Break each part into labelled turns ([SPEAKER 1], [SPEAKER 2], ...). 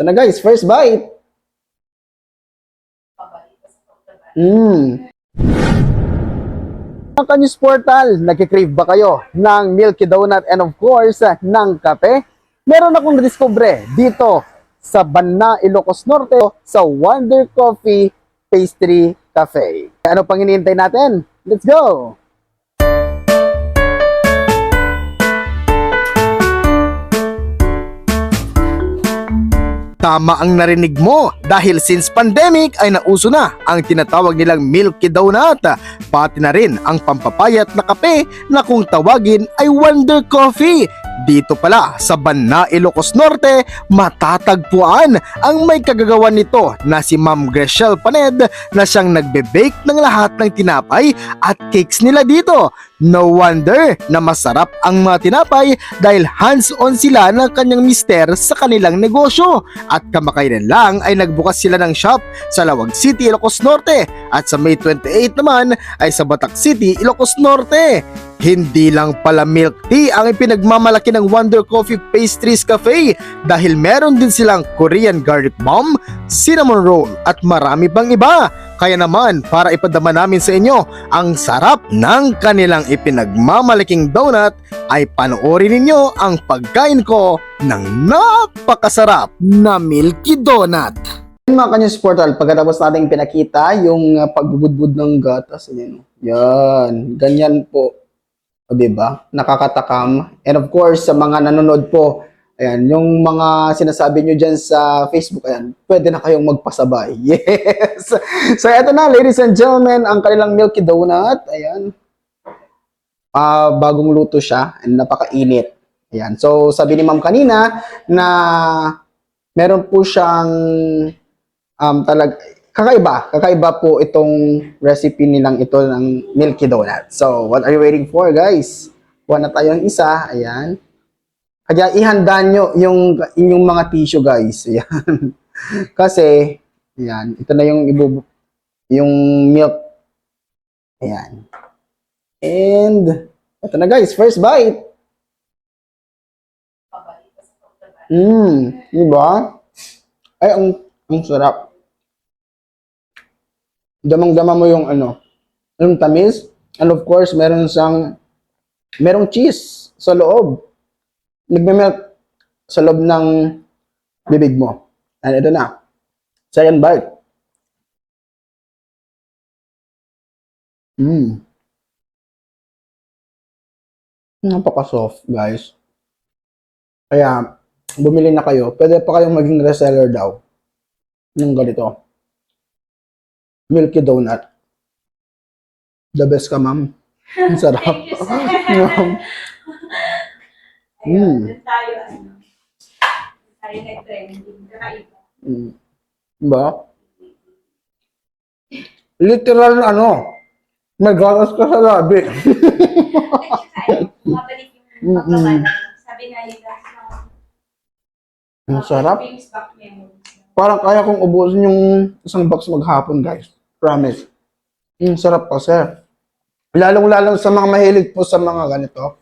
[SPEAKER 1] Ito na guys, first bite. Ang Kanyos Portal, nagkikrave ba kayo ng Milky Donut and of course, ng kape? Meron akong nadiskubre dito sa Banna, Ilocos Norte sa Wonder Coffee Pastry Cafe. Ano pang hinihintay natin? Let's go! Tama ang narinig mo dahil since pandemic ay nauso na ang tinatawag nilang Milky Donut, pati na rin ang pampapayat na kape na kung tawagin ay Wonder Coffee. Dito pala sa Banna, Ilocos Norte, matatagpuan ang may kagagawan nito na si Ma'am Greshel Paned na siyang nagbe-bake ng lahat ng tinapay at cakes nila dito. No wonder na masarap ang mga tinapay dahil hands-on sila ng kanyang mister sa kanilang negosyo. At kamakailan lang ay nagbukas sila ng shop sa Lawag City, Ilocos Norte at sa May 28 naman ay sa Batac City, Ilocos Norte. Hindi lang pala milk tea ang ipinagmamalaki ng Wonder Coffee Pastries Cafe dahil meron din silang Korean garlic bomb, cinnamon roll at marami pang iba. Kaya naman para ipadama namin sa inyo ang sarap ng kanilang ipinagmamalaking donut ay panoorin ninyo ang pagkain ko ng napakasarap na Milky Donut. Mga Kanyos Portal, pagkatapos nating pinakita yung pagbubudbud ng gatas, yan, ganyan po. O diba? Nakakatakam. And of course, sa mga nanonood po, ayan, yung mga sinasabi nyo dyan sa Facebook, ayan, pwede na kayong magpasabay. Yes! So, eto na, ladies and gentlemen, ang kanilang Milky Donut. Ayan. Bagong luto siya and napakainit. Ayan. So, sabi ni ma'am kanina na meron po siyang kakaiba po itong recipe nilang ito ng Milky Donut. So, what are you waiting for, guys? Kuha na tayo ng isa. Ayan. Kaya ihanda nyo yung inyong mga tissue, guys. Ayan. Kasi, ayan, ito na yung yung milk. Ayan. And, ito na guys, first bite. Diba? Ay, ang sarap. Damang-dama mo yung yung tamis. And of course, merong cheese sa loob. Nagme-melt sa loob ng bibig mo. And ito na. Second bite. Napaka-soft, guys. Kaya, bumili na kayo. Pwede pa kayong maging reseller daw. Yung ganito. Milky Donut. The best ka, ma'am. Ang sarap.
[SPEAKER 2] Thank you, sir. Ayun, tayo, tayo nag-trending. Kakaiba.
[SPEAKER 1] Diba? Literal may gatas ka sa labi.
[SPEAKER 2] Mabalik yung pagkawan. Sabi nga nila,
[SPEAKER 1] Ang sarap.
[SPEAKER 2] brings back memories.
[SPEAKER 1] Parang kaya kong ubusin yung isang box maghapon, guys. Promise. Sarap kasi. Lalong-lalong sa mga mahilig po sa mga ganito.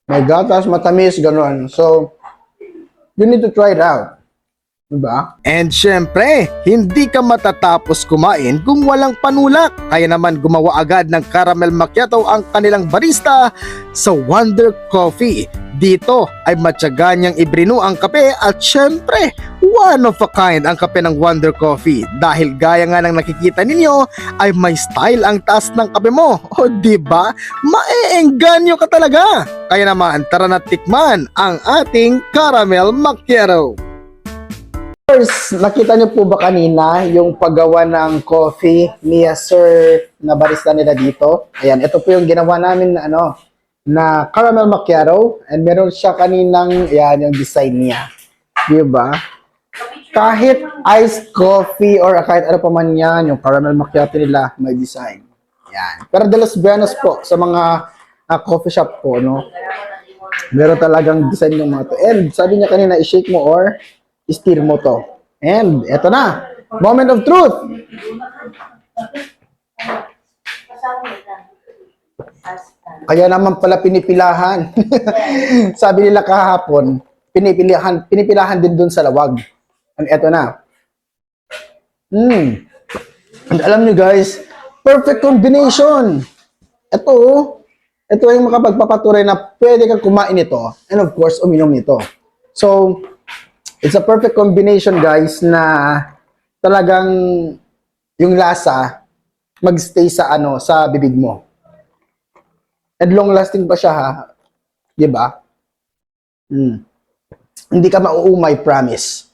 [SPEAKER 1] May gatas, matamis, gano'n. So, you need to try it out. Diba? And syempre, hindi ka matatapos kumain kung walang panulak. Kaya naman gumawa agad ng caramel macchiato ang kanilang barista sa Wonder Coffee. Dito ay matyaga niyang ibrinu ang kape at syempre, one of a kind ang kape ng Wonder Coffee. Dahil gaya nga ng nakikita ninyo, ay may style ang taas ng kape mo. O diba? Maeengganyo ka talaga. Kaya naman, tara na tikman ang ating caramel macchiato. First, nakita niyo po ba kanina yung paggawa ng coffee ni Sir na barista nila dito? Ayan, ito po yung ginawa namin na caramel macchiato and meron siya kaninang yung design niya. Diba? Kahit iced coffee or kahit ano pa man yan, yung caramel macchiato nila may design. Yan. Pero de los buenos po sa mga coffee shop po, meron talagang design yung mga to. And sabi niya kanina, i-shake mo or stir mo to. And eto na. Moment of truth. Kaya naman pala pinipilahan. Sabi nila kahapon, pinipilahan din dun sa Lawag. And eto na. And alam nyo guys, perfect combination. Ito yung makapagpapatunay na pwede kang kumain nito and of course, uminom nito. So, it's a perfect combination guys na talagang yung lasa magstay sa sa bibig mo. And long lasting pa siya ha. 'Di ba? Hindi ka mauumay, promise.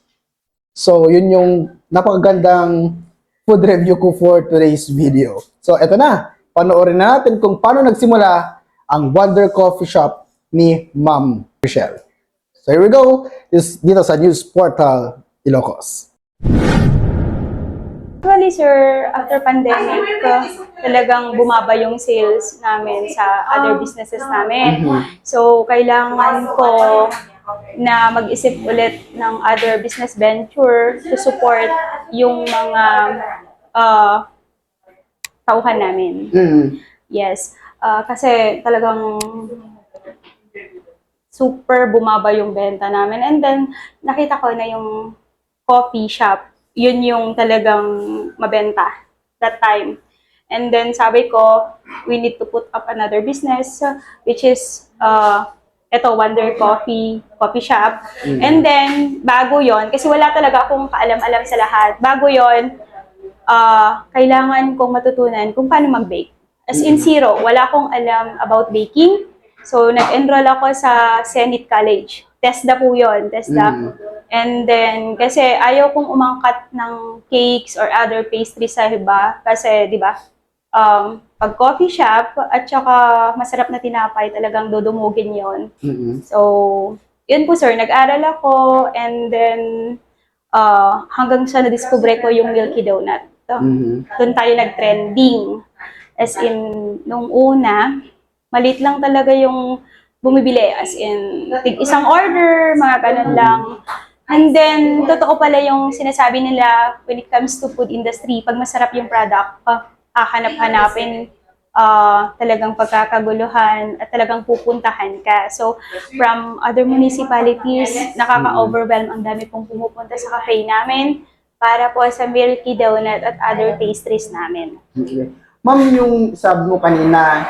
[SPEAKER 1] So, yun yung napakagandang food review ko for today's video. So, eto na. Panoorin na natin kung paano nagsimula ang Wonder Coffee Shop ni Ma'am Rochelle. So, here we go. Dito sa News Portal Ilocos.
[SPEAKER 2] Actually, sir, after pandemic, talagang bumaba yung sales namin sa other businesses namin. So, kailangan ko na mag-isip ulit ng other business venture to support yung mga tauhan namin. Yes. Kasi talagang super bumaba yung benta namin. And then, nakita ko na yung coffee shop, yun yung talagang mabenta that time. And then, sabi ko, we need to put up another business, which is, ito, Wonder Coffee Shop. And then, bago yon kasi wala talaga akong kaalam-alam sa lahat. Bago yon kailangan kong matutunan kung paano mag-bake. As in zero, wala akong alam about baking. So, nag-enroll ako sa Zenith College. TESDA po yun, TESDA. And then, kasi ayaw kong umangkat ng cakes or other pastries sa iba. Kasi, di ba, pag coffee shop at saka masarap na tinapay, talagang dudumugin yon. So, yun po sir, nag-aral ako and then hanggang sa na-discover ko yung Milky Donut. Doon tayo nag-trending. As in, nung una, maliit lang talaga yung bumibili. As in, isang order, mga ganun lang. And then, totoo pala yung sinasabi nila when it comes to food industry, pag masarap yung product, hanap-hanapin talagang pagkakaguluhan at talagang pupuntahan ka. So, from other municipalities, nakaka-overwhelm. Ang dami pong pumupunta sa cafe namin para po sa Milky Donut at other pastries namin.
[SPEAKER 1] Okay. Ma'am, yung sabi mo kanina,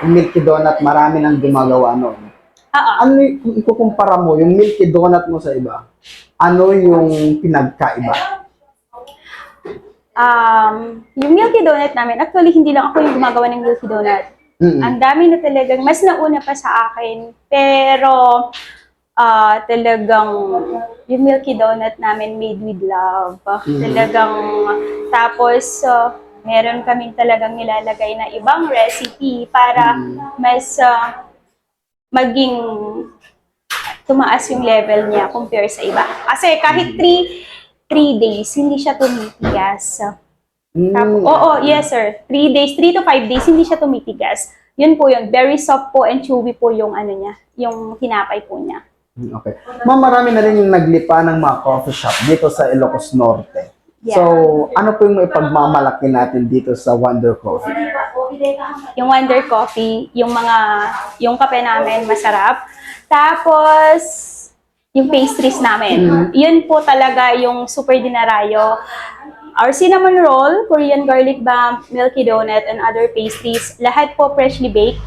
[SPEAKER 1] yung Milky Donut, marami nang gumagawa noon. Ano kung ikukumpara mo yung Milky Donut mo sa iba? Ano yung pinagkaiba?
[SPEAKER 2] Yung Milky Donut namin, actually hindi lang ako yung gumagawa ng Milky Donut. Ang dami na talagang, mas nauna pa sa akin. Pero talagang yung Milky Donut namin made with love. Talagang, tapos meron kaming talagang nilalagay na ibang recipe para mas maging tumaas yung level niya compare sa iba. Kasi kahit 3 days, hindi siya tumitigas. Yes sir. 3 days, 3 to 5 days, hindi siya tumitigas. Yun po yun. Very soft po and chewy po yung ano niya, yung tinapay po niya.
[SPEAKER 1] Okay. Ma'am, marami na rin yung naglipa ng mga coffee shop dito sa Ilocos Norte.
[SPEAKER 2] Yeah.
[SPEAKER 1] So, ano po yung ipagmamalaki natin dito sa Wonder Coffee?
[SPEAKER 2] Yung Wonder Coffee, yung kape namin masarap. Tapos, yung pastries namin. Yun po talaga yung super dinarayo. Our cinnamon roll, Korean garlic bomb, Milky Donut, and other pastries, lahat po freshly baked.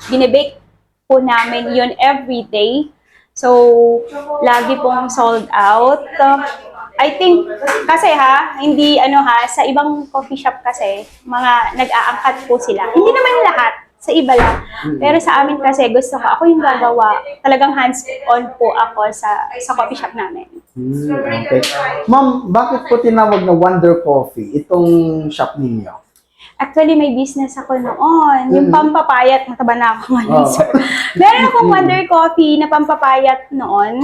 [SPEAKER 2] Binibake po namin yun every day. So, lagi pong sold out. I think, kasi hindi sa ibang coffee shop kasi, mga nag-aangkat po sila. Hindi naman lahat, sa iba lang. Pero sa amin kasi, gusto ko, ako yung gagawa. Talagang hands-on po ako sa coffee shop namin.
[SPEAKER 1] Okay. Ma'am, bakit po tinawag na Wonder Coffee itong shop ninyo?
[SPEAKER 2] Actually, may business ako noon. Yung pampapayat, mataba na ako ngayon, sir. Meron akong Wonder Coffee na pampapayat noon.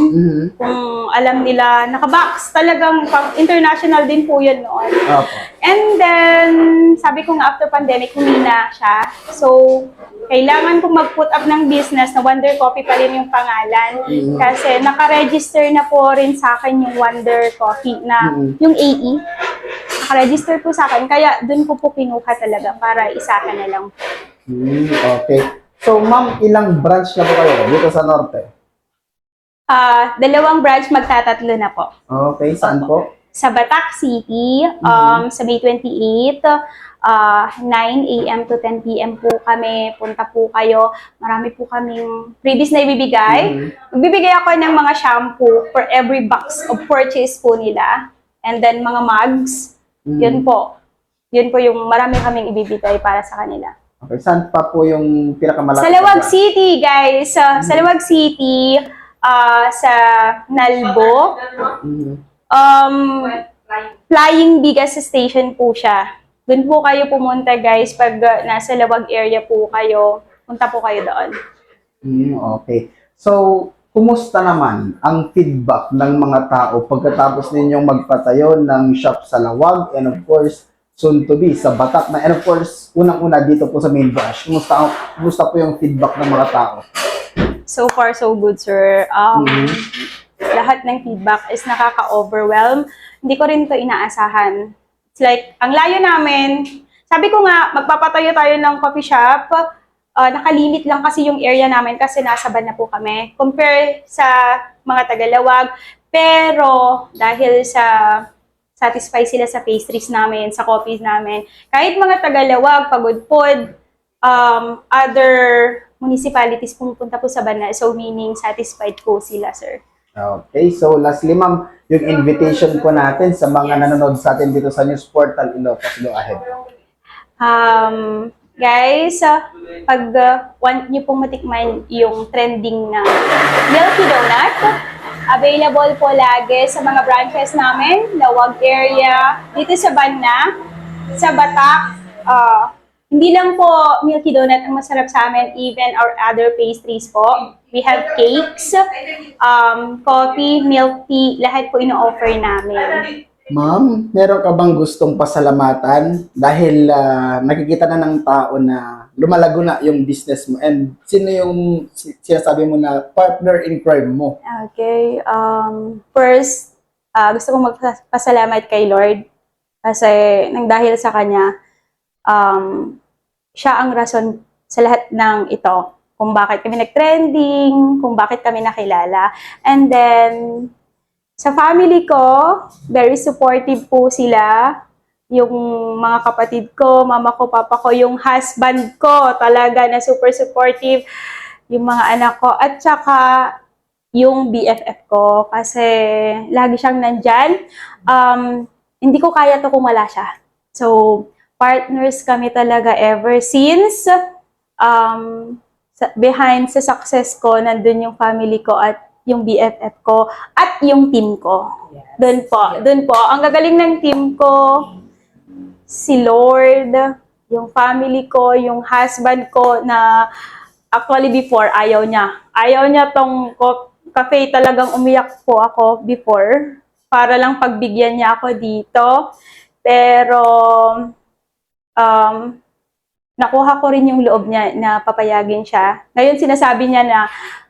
[SPEAKER 2] Kung alam nila, nakabox. Talagang international din po yun noon. And then, sabi ko nga after pandemic, humina siya. So, kailangan kong mag-put up ng business na Wonder Coffee pa rin yung pangalan. Kasi naka-register na po rin sa akin yung Wonder Coffee na yung AE. Naka-register po sa akin. Kaya dun ko po kinuha talaga para isahan na lang.
[SPEAKER 1] Okay. So, ma'am, ilang branch na po kayo dito sa Norte?
[SPEAKER 2] Dalawang branch, magtatatlo na po.
[SPEAKER 3] Okay, saan po?
[SPEAKER 2] Sa Batac City, sa May 28, 9 a.m. to 10 p.m. po kami. Punta po kayo. Marami po kaming freebies na ibibigay. Magbibigay ako ng mga shampoo for every box of purchase po nila. And then mga mugs. Yun po. Yun po yung marami kaming ibibigay para sa kanila.
[SPEAKER 3] Okay, saan pa po yung pinakamalapit?
[SPEAKER 2] Sa Lawag City, guys. Sa Lawag City, sa Nalbo. Flying Bigas Station po siya. Doon po kayo pumunta, guys. Pag nasa Lawag area po kayo, punta po kayo doon.
[SPEAKER 3] Okay. So, kumusta naman ang feedback ng mga tao pagkatapos ninyong magpatayo ng shop sa Lawag and of course, soon to be sa Batac na, and of course, unang-una dito po sa main branch. Kumusta po yung feedback ng mga tao?
[SPEAKER 2] So far, so good, sir. Lahat ng feedback is nakaka-overwhelm. Hindi ko rin to inaasahan. It's like, ang layo namin. Sabi ko nga, magpapatayo tayo ng coffee shop. Nakalimit lang kasi yung area namin kasi nasa ban na po kami. Compare sa mga Tagalawag. Pero, dahil sa satisfy sila sa pastries namin, sa coffees namin, kahit mga Tagalawag, Pagudpod, other municipalities pumupunta po sa Bana. So, meaning satisfied po sila, sir.
[SPEAKER 3] Okay, so lastly ma'am, yung invitation po natin sa mga nanonood sa atin dito sa News Portal Ilocos. Go ahead.
[SPEAKER 2] Guys, pag want nyo pong matikman yung trending na Milky Donut, available po lagi sa mga branches namin, Lawag area, dito sa Banna, sa Batac. Hindi lang po Milky Donut ang masarap sa amin, even our other pastries po. We have cakes, coffee, milk tea, lahat po ino-offer namin.
[SPEAKER 3] Ma'am, meron ka bang gustong pasalamatan dahil nakikita na ng tao na lumalago na yung business mo, and sino yung sinasabi mo na partner in crime mo?
[SPEAKER 2] Okay, first, gusto kong magpasalamat kay Lord kasi nang dahil sa Kanya, siya ang rason sa lahat ng ito. Kung bakit kami nag-trending, kung bakit kami nakilala. And then, sa family ko, very supportive po sila. Yung mga kapatid ko, mama ko, papa ko, yung husband ko, talaga na super supportive. Yung mga anak ko, at saka yung BFF ko, kasi lagi siyang nandyan. Hindi ko kaya to kung wala siya. So, partners kami talaga ever since. Behind sa success ko, nandun yung family ko at yung BFF ko at yung team ko. Doon po. Ang gagaling ng team ko, si Lord, yung family ko, yung husband ko na actually before, ayaw niya. Ayaw niya tong cafe, talagang umiyak po ako before para lang pagbigyan niya ako dito. Pero, nakuha ko rin yung loob niya na papayagin siya. Ngayon sinasabi niya na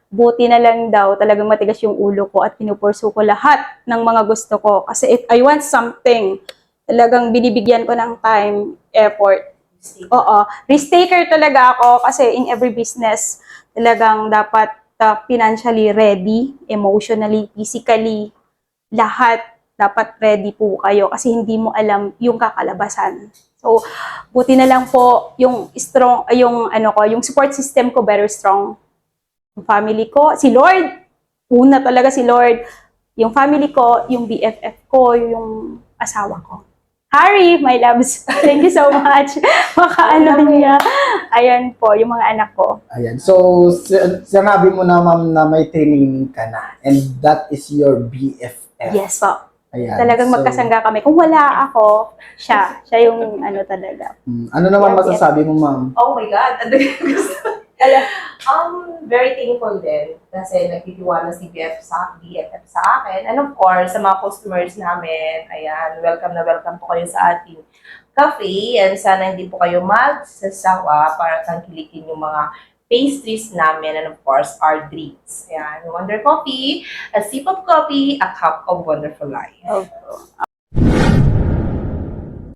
[SPEAKER 2] buti na lang daw, talagang matigas yung ulo ko at pinupursu ko lahat ng mga gusto ko. Kasi if I want something, talagang binibigyan ko ng time, effort. Oo. Risk-taker talaga ako kasi in every business, talagang dapat financially ready, emotionally, physically, lahat dapat ready po kayo kasi hindi mo alam yung kakalabasan. So, buti na lang po yung strong, yung support system ko very strong. Yung family ko, si Lord, una talaga si Lord. Yung family ko, yung BFF ko, yung asawa ko. Harry, my loves, thank you so much. Makaano niya. Ayan po, yung mga anak ko.
[SPEAKER 3] Ayan. So, sinabi mo na ma'am na may training ka na, and that is your BFF.
[SPEAKER 2] Yes po.
[SPEAKER 3] Ayan.
[SPEAKER 2] Talagang magkasangga kami. Kung wala ako, siya yung talaga.
[SPEAKER 3] Ano naman masasabi mo, ma'am?
[SPEAKER 4] Oh my God, ano yung gusto? Very thankful din kasi nagtitiwala si BFF sa akin. And of course, sa mga customers namin, ayan, welcome na welcome po kayo sa ating cafe. And sana hindi po kayo magsasawa para tangkilikin yung mga pastries namin, and of course, our drinks. Ayan, Wonder Coffee, a sip of coffee, a cup of wonderful life.
[SPEAKER 2] Okay.